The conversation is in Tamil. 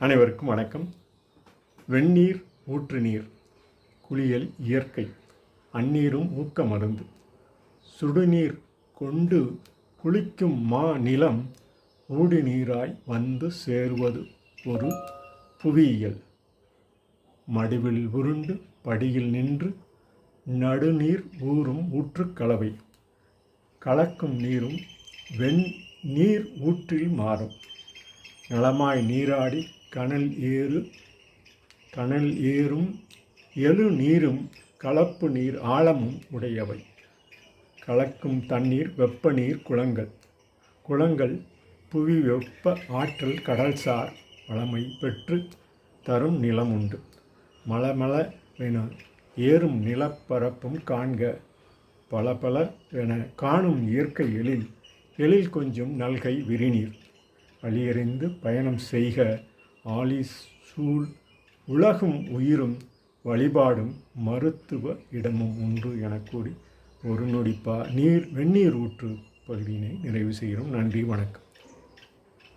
அனைவருக்கும் வணக்கம். வெந்நீர் ஊற்று நீர் குளியல் இயற்கை, அந்நீரும் ஊக்க மருந்து. சுடுநீர் கொண்டு குளிக்கும் நிலம் ஊடி நீராய் வந்து சேருவது ஒரு புவியியல். மடுவில் உருண்டு படியில் நின்று நடுநீர் ஊறும் ஊற்றுக்கலவை. கலக்கும் நீரும் வெந்நீர் ஊற்றில் மாறும். நலமாய் நீராடி கனல் ஏறும் எழு நீரும் கலப்பு நீர் ஆழமும் உடையவை. கலக்கும் தண்ணீர் வெப்ப நீர் குளங்கள் புவி வெப்ப ஆற்றல் கடல்சார் வளமை பெற்று தரும் நிலம் உண்டு. மலமளவென ஏறும் நிலப்பரப்பும் காண்க பலபலவென காணும் இயற்கை எழில் கொஞ்சம் நல்கை விரிநீர். வழியறிந்து பயணம் செய்க ஆழி சூழ் உலகும் உயிரும் வழிபாடும் மருத்துவ இடமும் உண்டு என கூறி ஒரு நொடிப்பா வெந்நீர் ஊற்று பகுதியினை நிறைவு செய்கிறோம். நன்றி, வணக்கம்.